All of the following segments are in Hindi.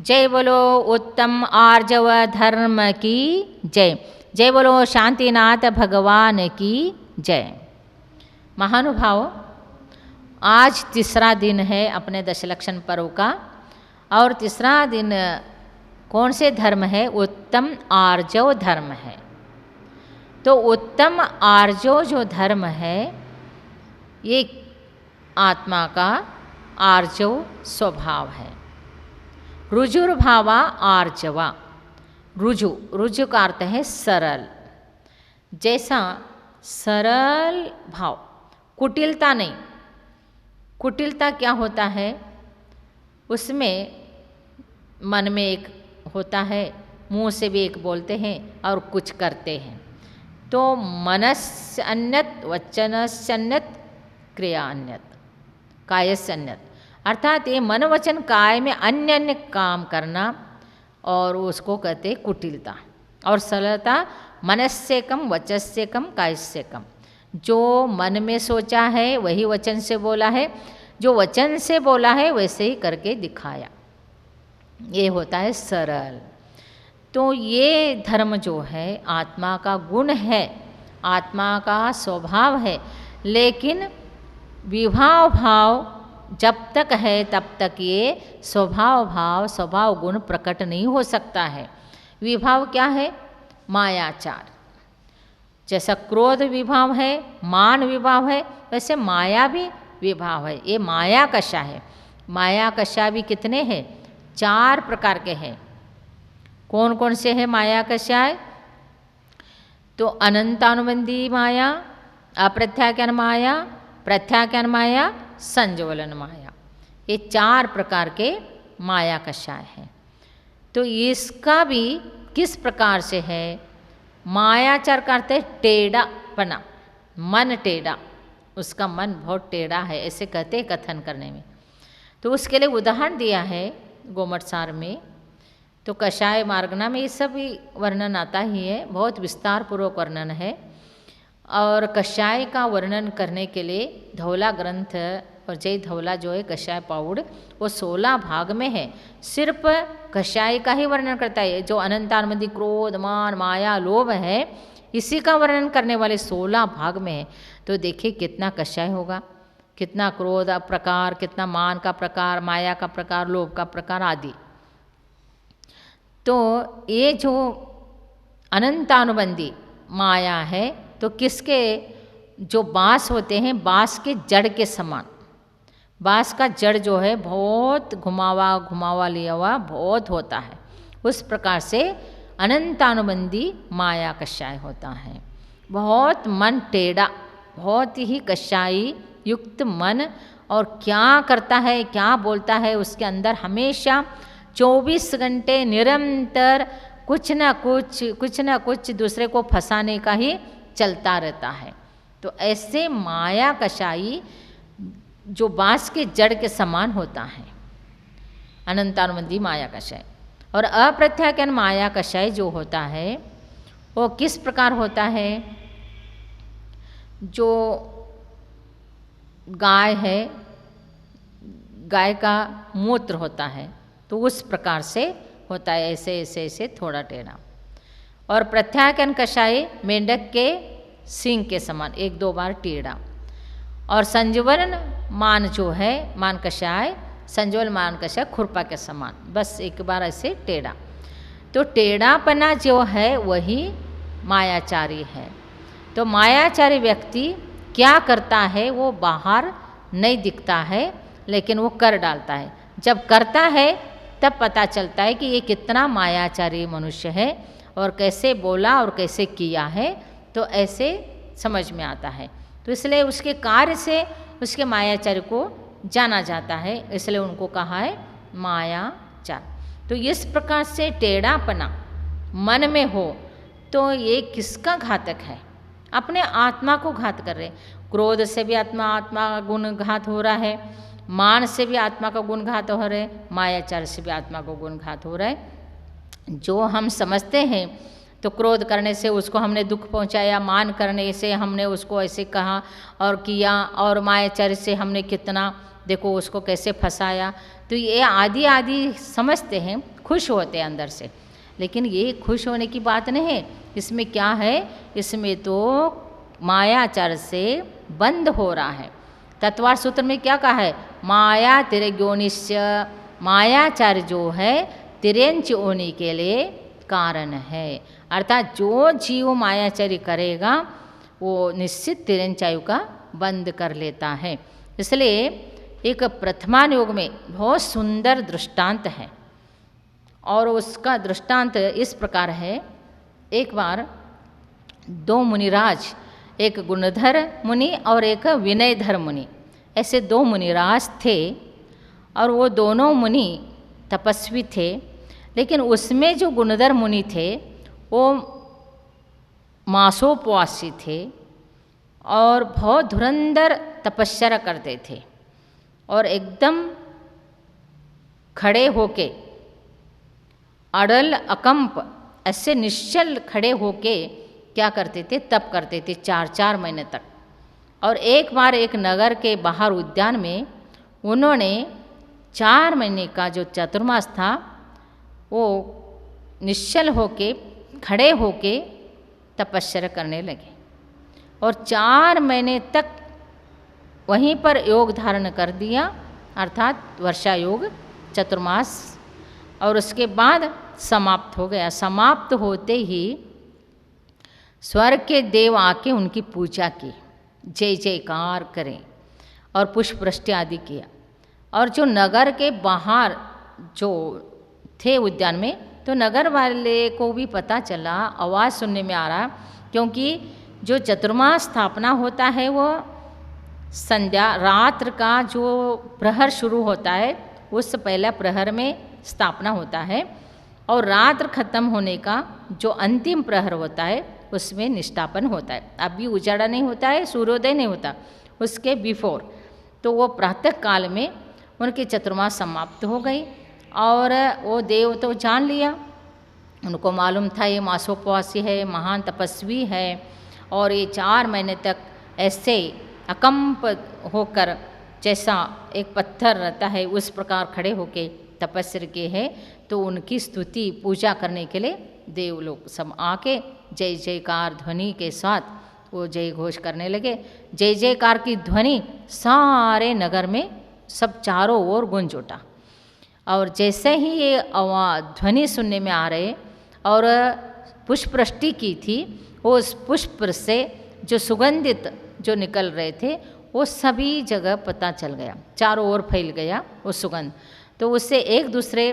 जय बोलो उत्तम आर्जव धर्म की जय। जय बोलो शांतिनाथ भगवान की जय। महानुभाव, आज तीसरा दिन है अपने दशलक्षण पर्व का, और तीसरा दिन कौन से धर्म है? उत्तम आर्जव धर्म है। तो उत्तम आर्जव जो धर्म है, ये आत्मा का आर्जव स्वभाव है। रुजुर्भावा आर्जवा। रुजु, रुजु का अर्थ है सरल। जैसा सरल भाव, कुटिलता नहीं। कुटिलता क्या होता है? उसमें मन में एक होता है, मुंह से भी एक बोलते हैं और कुछ करते हैं। तो मनस्य अन्यत, वचनस्य अन्यत, क्रिया अन्यत, कायस्य अन्यत। अर्थात ये मन वचन काय में अन्य अन्य काम करना, और उसको कहते कुटिलता। और सरलता मनस्य कम, वचस्य कम, कायस्य कम। जो मन में सोचा है वही वचन से बोला है, जो वचन से बोला है वैसे ही करके दिखाया, ये होता है सरल। तो ये धर्म जो है आत्मा का गुण है, आत्मा का स्वभाव है। लेकिन विभाव भाव जब तक है तब तक ये स्वभाव भाव, स्वभाव गुण प्रकट नहीं हो सकता है। विभाव क्या है? मायाचार। जैसा क्रोध विभाव है, मान विभाव है, वैसे माया भी विभाव है। ये माया कषा है। माया कषा भी कितने हैं? 4 प्रकार के हैं। कौन कौन से हैं माया कषाय? तो अनंतानुबंधी माया, अप्रत्याख्यान माया, प्रत्याख्यान माया, संज्वलन माया, ये 4 प्रकार के माया कषाय हैं। तो इसका भी किस प्रकार से है? मायाचार करते टेढ़ापना, मन टेढ़ा, उसका मन बहुत टेढ़ा है, ऐसे कहते कथन करने में। तो उसके लिए उदाहरण दिया है गोमटसार में। तो कषाय मार्गना में ये सब भी वर्णन आता ही है, बहुत विस्तार पूर्वक वर्णन है। और कषाय का वर्णन करने के लिए धौला ग्रंथ और जय धौला जो है कषाय पाउड, वो 16 भाग में है। सिर्फ कषाय का ही वर्णन करता है। जो अनंतानुबंधी क्रोध, मान, माया, लोभ है, इसी का वर्णन करने वाले 16 भाग में है। तो देखिए कितना कषाय होगा, कितना क्रोध प्रकार, कितना मान का प्रकार, माया का प्रकार, लोभ का प्रकार आदि। तो ये जो अनंतानुबंधी माया है, तो किसके जो बाँस होते हैं, बाँस के जड़ के समान। बाँस का जड़ जो है बहुत घुमावा लिया हुआ बहुत होता है, उस प्रकार से अनंतानुबंधी माया कषाय होता है। बहुत मन टेढ़ा, बहुत ही कषाई युक्त मन, और क्या करता है, क्या बोलता है, उसके अंदर हमेशा 24 घंटे निरंतर कुछ ना कुछ दूसरे को फंसाने का ही चलता रहता है। तो ऐसे माया कषाई जो बाँस के जड़ के समान होता है, अनंतानुबंधी माया कषाय। और अप्रत्याख्यान माया कषाय जो होता है वो किस प्रकार होता है? जो गाय है, गाय का मूत्र होता है, तो उस प्रकार से होता है, ऐसे ऐसे ऐसे थोड़ा टेढ़ा। और प्रत्याख्यान कषाय मेंढक के सींग के समान 1-2 बार टेढ़ा। और संज्वलन मान जो है, मान कषाय, संज्वल मान कषाय खुरपा के समान, बस एक बार ऐसे टेढ़ा। तो टेढ़ापना जो है वही मायाचारी है। तो मायाचारी व्यक्ति क्या करता है वो बाहर नहीं दिखता है, लेकिन वो कर डालता है। जब करता है तब पता चलता है कि ये कितना मायाचारी मनुष्य है, और कैसे बोला और कैसे किया है, तो ऐसे समझ में आता है। तो इसलिए उसके कार्य से उसके मायाचारी को जाना जाता है, इसलिए उनको कहा है मायाचार। तो इस प्रकार से टेढ़ापना मन में हो तो ये किसका घातक है? अपने आत्मा को घात कर रहे। क्रोध से भी आत्मा का गुण घात हो रहा है, मान से भी आत्मा का गुण घात हो रहा है, मायाचार से भी आत्मा को गुण घात हो रहा है। जो हम समझते हैं, तो क्रोध करने से उसको हमने दुख पहुंचाया, मान करने से हमने उसको ऐसे कहा और किया, और मायाचार से हमने कितना देखो उसको कैसे फंसाया। तो ये आदि आदि समझते हैं, खुश होते हैं अंदर से। लेकिन ये खुश होने की बात नहीं है, इसमें क्या है, इसमें तो मायाचार से बंद हो रहा है। तत्वार सूत्र में क्या कहा है, माया तिरग्योनिश्च, मायाचार जो है तिरेंच होने के लिए कारण है। अर्थात जो जीव मायाचारी करेगा वो निश्चित तिरंचायु का बंद कर लेता है। इसलिए एक प्रथमान योग में बहुत सुंदर दृष्टांत है, और उसका दृष्टांत इस प्रकार है। एक बार दो मुनिराज, एक गुणधर मुनि और एक विनयधर मुनि, ऐसे दो मुनिराज थे, और वो दोनों मुनि तपस्वी थे। लेकिन उसमें जो गुणधर मुनि थे वो मासोपवासी थे और बहुत धुरंधर तपस्या करते थे, और एकदम खड़े होके अड़ल अकंप ऐसे निश्चल खड़े होके क्या करते थे, तप करते थे 4-4 महीने तक। और एक बार एक नगर के बाहर उद्यान में उन्होंने 4 महीने का जो चतुर्मास था वो निश्चल होके खड़े होके तपस्या करने लगे, और 4 महीने तक वहीं पर योग धारण कर दिया, अर्थात वर्षा योग चतुर्मास। और उसके बाद समाप्त हो गया। समाप्त होते ही स्वर्ग के देव आके उनकी पूजा की, जय जयकार करें और पुष्प वृष्टि आदि किया। और जो नगर के बाहर जो थे उद्यान में, तो नगर वाले को भी पता चला, आवाज़ सुनने में आ रहा, क्योंकि जो चतुर्मास स्थापना होता है वो संध्या रात्र का जो प्रहर शुरू होता है उस पहला प्रहर में स्थापना होता है, और रात्र खत्म होने का जो अंतिम प्रहर होता है उसमें निष्ठापन होता है। अभी उजाड़ा नहीं होता है, सूर्योदय नहीं होता, उसके बिफोर। तो वो प्रातः काल में उनकी चतुर्मास समाप्त हो गई, और वो देव तो जान लिया, उनको मालूम था ये मासोपवासी है, महान तपस्वी है, और ये 4 महीने तक ऐसे अकंप होकर जैसा एक पत्थर रहता है उस प्रकार खड़े होके तपस्या के है। तो उनकी स्तुति पूजा करने के लिए देव लोग सब आके जय जयकार ध्वनि के साथ वो जय घोष करने लगे। जय जयकार की ध्वनि सारे नगर में सब चारों ओर गूंज उठा, और जैसे ही ये ध्वनि सुनने में आ रहे और पुष्प वृष्टि की थी, वो उस पुष्प से जो सुगंधित जो निकल रहे थे वो सभी जगह पता चल गया, चारों ओर फैल गया वो सुगंध। तो उससे एक दूसरे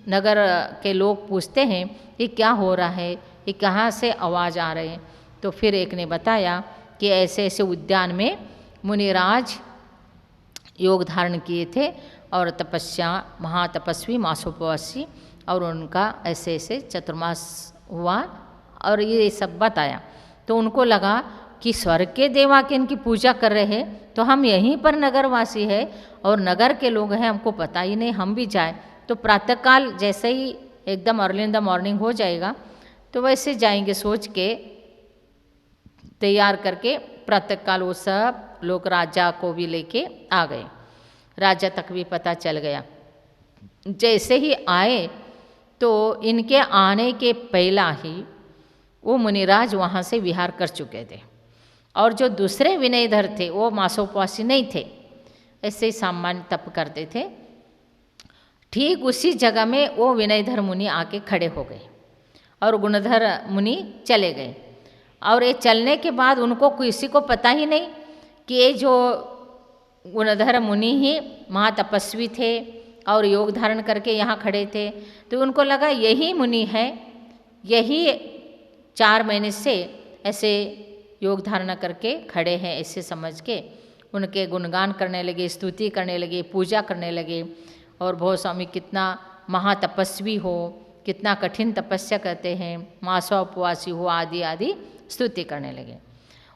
नगर के लोग पूछते हैं ये क्या हो रहा है, ये कहाँ से आवाज़ आ रहे हैं। तो फिर एक ने बताया कि ऐसे ऐसे उद्यान में मुनिराज योग धारण किए थे और तपस्या महातपस्वी मासोपवासी, और उनका ऐसे ऐसे चतुर्मास हुआ, और ये सब बताया। तो उनको लगा कि स्वर्ग के देव आके इनकी पूजा कर रहे हैं, तो हम यहीं पर नगरवासी है और नगर के लोग हैं, हमको पता ही नहीं, हम भी जाए। तो प्रातःकाल जैसे ही एकदम अर्ली इन द मॉर्निंग हो जाएगा तो वैसे जाएंगे सोच के तैयार करके। प्रातःकाल वो सब लोग राजा को भी लेके आ गए, राजा तक भी पता चल गया। जैसे ही आए तो इनके आने के पहला ही वो मुनिराज वहाँ से विहार कर चुके थे, और जो दूसरे विनयधर थे वो मासोपवासी नहीं थे, ऐसे ही सामान्य तप करते थे। ठीक उसी जगह में वो विनयधर मुनि आके खड़े हो गए और गुणधर मुनि चले गए। और ये चलने के बाद उनको किसी को पता ही नहीं कि ये जो गुणधर मुनि ही महातपस्वी थे और योग धारण करके यहाँ खड़े थे। तो उनको लगा यही मुनि है, यही 4 महीने से ऐसे योग धारणा करके खड़े हैं, ऐसे समझ के उनके गुणगान करने लगे, स्तुति करने लगे, पूजा करने लगे। और बहुत स्वामी कितना महातपस्वी हो, कितना कठिन तपस्या करते हैं, मासा उपवासी हो, आदि आदि स्तुति करने लगे।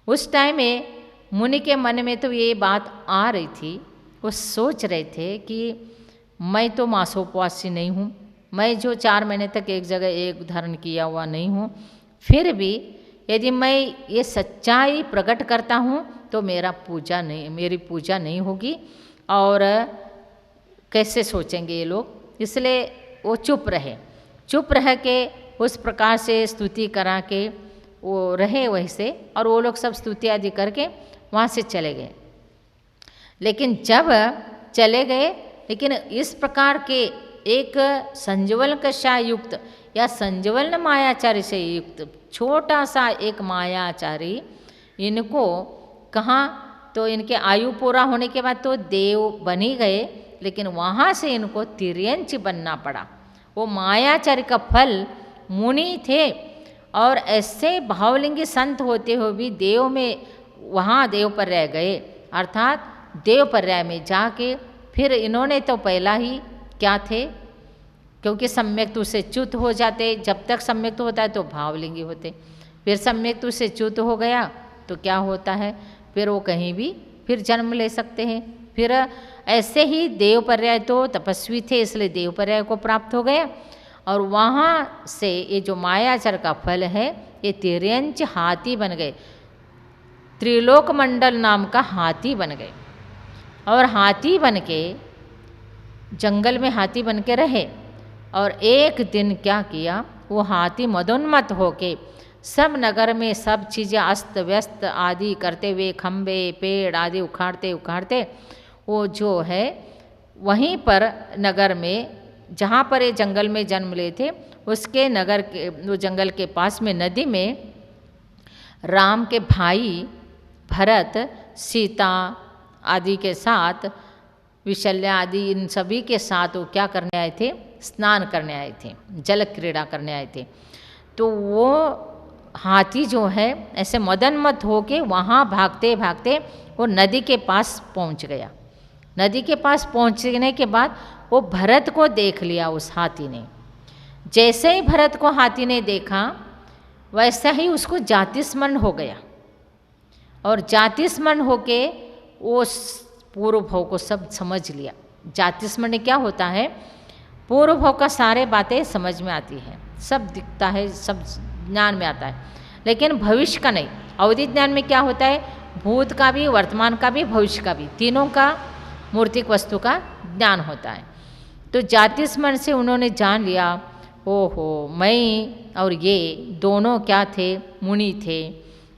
उस टाइम में मुनि के मन में तो ये बात आ रही थी, वो सोच रहे थे कि मैं तो मासोपवासी नहीं हूँ, मैं जो 4 महीने तक एक जगह एक धारण किया हुआ नहीं हूँ, फिर भी यदि मैं ये सच्चाई प्रकट करता हूँ तो मेरी पूजा नहीं होगी, और कैसे सोचेंगे ये लोग। इसलिए वो चुप रह के उस प्रकार से स्तुति करा के वो रहे वैसे, और वो लोग सब स्तुति आदि करके वहाँ से चले गए। लेकिन जब चले गए, लेकिन इस प्रकार के एक संजवल कषा युक्त या संजवल मायाचारी से युक्त छोटा सा एक मायाचारी इनको कहाँ, तो इनके आयु पूरा होने के बाद तो देव बन ही गए, लेकिन वहाँ से इनको तिर्यंच बनना पड़ा। वो मायाचारी का फल मुनि थे, और ऐसे भावलिंगी संत होते हुए भी देव में वहाँ देव पर रह गए, अर्थात देव पर्याय में जाके फिर इन्होंने तो पहला ही क्या थे, क्योंकि सम्यक तो से च्युत हो जाते, जब तक सम्यक तो होता है तो भावलिंगी होते, फिर सम्यक तो से च्युत हो गया तो क्या होता है, फिर वो कहीं भी फिर जन्म ले सकते हैं। फिर ऐसे ही देव पर्याय तो तपस्वी थे, इसलिए देव पर्याय को प्राप्त हो गया, और वहाँ से ये जो मायाचार का फल है ये तिर्यंच हाथी बन गए, त्रिलोक मंडल नाम का हाथी बन गए। और हाथी बन के जंगल में हाथी बन के रहे, और एक दिन क्या किया, वो हाथी मदोन्मत्त होके सब नगर में सब चीज़ें अस्त व्यस्त आदि करते हुए, खम्भे पेड़ आदि उखाड़ते वो जो है वहीं पर नगर में, जहाँ पर ये जंगल में जन्म लिए थे, उसके नगर के वो जंगल के पास में नदी में राम के भाई भरत, सीता आदि के साथ, विशल्या आदि इन सभी के साथ वो क्या करने आए थे, स्नान करने आए थे, जल क्रीड़ा करने आए थे। तो वो हाथी जो है ऐसे मदनमत होके वहाँ भागते भागते वो नदी के पास पहुँच गया। नदी के पास पहुँचने के बाद वो भरत को देख लिया उस हाथी ने। जैसे ही भरत को हाथी ने देखा वैसा ही उसको जातिस्मरण हो गया, और जातिस्मरण होके वो पूर्व भाव को सब समझ लिया। जातिस्मरण क्या होता है, पूर्व भाव का सारे बातें समझ में आती है, सब दिखता है, सब ज्ञान में आता है, लेकिन भविष्य का नहीं। अवधि ज्ञान में क्या होता है, भूत का भी, वर्तमान का भी, भविष्य का भी, तीनों का मूर्तिक वस्तु का ज्ञान होता है। तो जातिस्मरण से उन्होंने जान लिया, ओहो मैं और ये दोनों क्या थे, मुनि थे,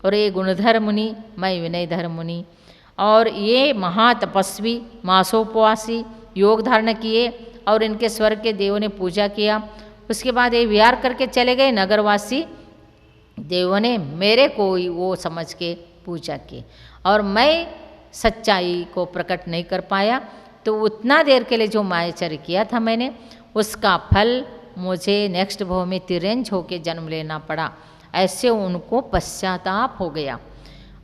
और ये गुणधर मुनि, मैं विनयधर मुनि, और ये महातपस्वी मासोपवासी योग धारण किए, और इनके स्वर्ग के देवों ने पूजा किया। उसके बाद ये विहार करके चले गए, नगरवासी देवों ने मेरे को ही वो समझ के पूजा की, और मैं सच्चाई को प्रकट नहीं कर पाया, तो उतना देर के लिए जो मायाचर्य किया था मैंने, उसका फल मुझे नेक्स्ट भाव में तिर्यंच होके जन्म लेना पड़ा। ऐसे उनको पश्चाताप हो गया,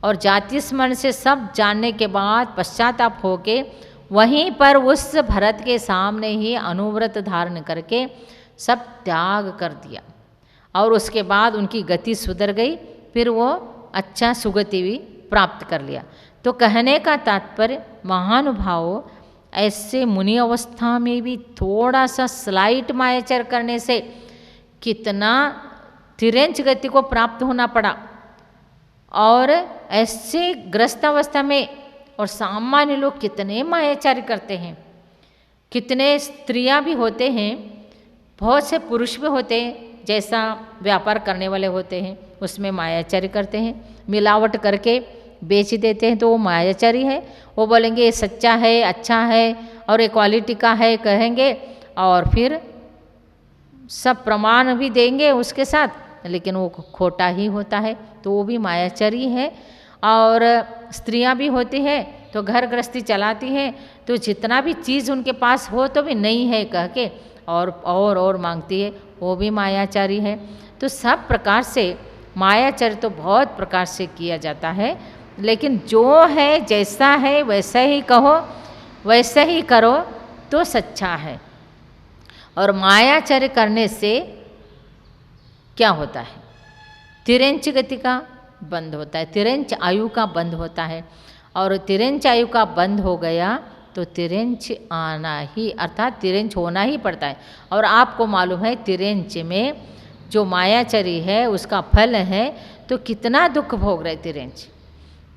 और जाति स्मरण से सब जानने के बाद पश्चाताप होके वहीं पर उस भरत के सामने ही अनुव्रत धारण करके सब त्याग कर दिया, और उसके बाद उनकी गति सुधर गई, फिर वो अच्छा सुगति भी प्राप्त कर लिया। तो कहने का तात्पर्य, महानुभाव ऐसे मुनि अवस्था में भी थोड़ा सा स्लाइट मायाचर करने से कितना तिर्यंच गति को प्राप्त होना पड़ा, और ऐसे ग्रस्त अवस्था में और सामान्य लोग कितने मायाचारी करते हैं, कितने स्त्रियां भी होते हैं, बहुत से पुरुष भी होते हैं, जैसा व्यापार करने वाले होते हैं उसमें मायाचारी करते हैं, मिलावट करके बेच देते हैं, तो वो मायाचारी है। वो बोलेंगे ये सच्चा है, अच्छा है, और ये क्वालिटी का है कहेंगे, और फिर सब प्रमाण भी देंगे उसके साथ, लेकिन वो खोटा ही होता है, तो वो भी मायाचारी है। और स्त्रियां भी होती हैं तो घर गृहस्थी चलाती हैं, तो जितना भी चीज़ उनके पास हो तो भी नहीं है कह के और मांगती है, वो भी मायाचारी है। तो सब प्रकार से मायाचारी तो बहुत प्रकार से किया जाता है, लेकिन जो है जैसा है वैसा ही कहो, वैसा ही करो तो सच्चा है। और मायाचारी करने से क्या होता है, तिर्यंच गति का बंद होता है, तिर्यंच आयु का बंद होता है, और तिर्यंच आयु का बंद हो गया तो तिर्यंच आना ही, अर्थात तिर्यंच होना ही पड़ता है। और आपको मालूम है तिर्यंच में जो मायाचरी है उसका फल है, तो कितना दुख भोग रहे तिर्यंच,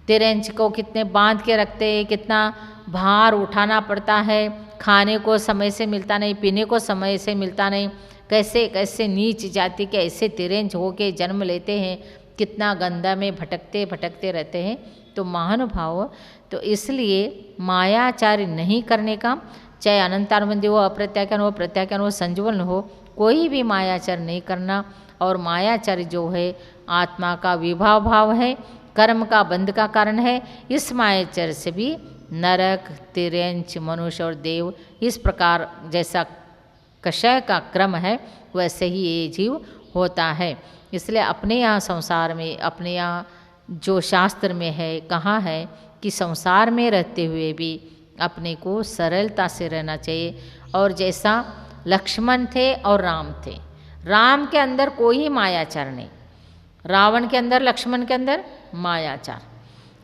तिर्यंच को कितने बांध के रखते हैं, कितना भार उठाना पड़ता है, खाने को समय से मिलता नहीं, पीने को समय से मिलता नहीं, कैसे कैसे नीच जाति के ऐसे तिरंज हो के जन्म लेते हैं, कितना गंदा में भटकते भटकते रहते हैं। तो महानुभाव, तो इसलिए मायाचार्य नहीं करने का, चाहे अनंतानुबंधी हो, अप्रत्याख्यान हो, प्रत्याख्यान हो, संजीवन हो, कोई भी मायाचार नहीं करना। और मायाचार जो है आत्मा का विभाव भाव है, कर्म का बंध का कारण है। इस मायाचार से भी नरक, तिर्यंच, मनुष्य और देव, इस प्रकार जैसा कषय का क्रम है वैसे ही ये जीव होता है। इसलिए अपने यहाँ संसार में, अपने यहाँ जो शास्त्र में है, कहाँ है कि संसार में रहते हुए भी अपने को सरलता से रहना चाहिए। और जैसा लक्ष्मण थे और राम थे, राम के अंदर कोई मायाचार नहीं, रावण के अंदर, लक्ष्मण के अंदर मायाचार।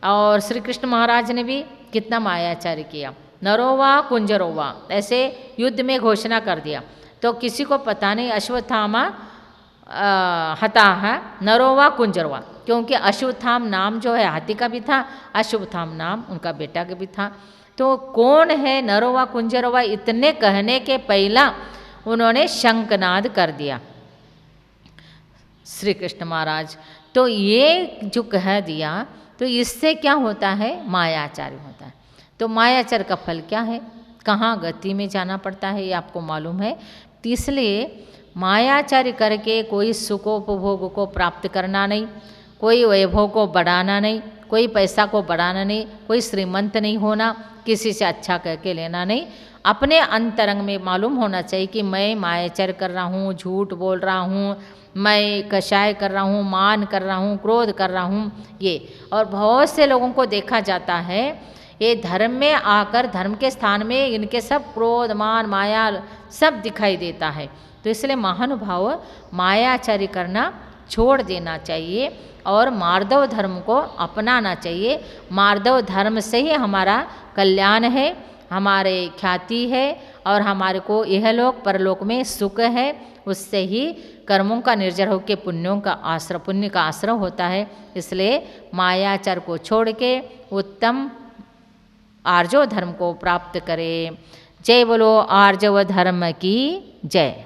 और श्री कृष्ण महाराज ने भी कितना मायाचार किया, नरोवा कुंजरोवा, ऐसे युद्ध में घोषणा कर दिया। तो किसी को पता नहीं अश्वत्थामा हता है, नरोवा कुंजरोवा, क्योंकि अश्वत्थाम नाम जो है हाथी का भी था, अश्वत्थाम नाम उनका बेटा का भी था। तो कौन है नरोवा कुंजरोवा, इतने कहने के पहला उन्होंने शंखनाद कर दिया श्री कृष्ण महाराज। तो ये जो कह दिया, तो इससे क्या होता है, मायाचार होता है। तो मायाचार का फल क्या है, कहाँ गति में जाना पड़ता है, ये आपको मालूम है। तो इसलिए मायाचार करके कोई सुखोपभोग को प्राप्त करना नहीं, कोई वैभव को बढ़ाना नहीं, कोई पैसा को बढ़ाना नहीं, कोई श्रीमंत नहीं होना, किसी से अच्छा कह के लेना नहीं। अपने अंतरंग में मालूम होना चाहिए कि मैं मायाचार कर रहा हूँ, झूठ बोल रहा हूँ, मैं कषाय कर रहा हूँ, मान कर रहा हूँ, क्रोध कर रहा हूँ, ये। और बहुत से लोगों को देखा जाता है ये धर्म में आकर, धर्म के स्थान में इनके सब क्रोध, मान, माया सब दिखाई देता है। तो इसलिए महानुभाव मायाचारी करना छोड़ देना चाहिए और मार्दव धर्म को अपनाना चाहिए। मार्दव धर्म से ही हमारा कल्याण है, हमारे ख्याति है और हमारे को इहलोक परलोक में सुख है। उससे ही कर्मों का निर्जर होकर पुण्यों का आश्रय, पुण्य का आश्रय होता है। इसलिए मायाचार को छोड़ के उत्तम आर्जव धर्म को प्राप्त करें। जय बोलो आर्जव धर्म की जय।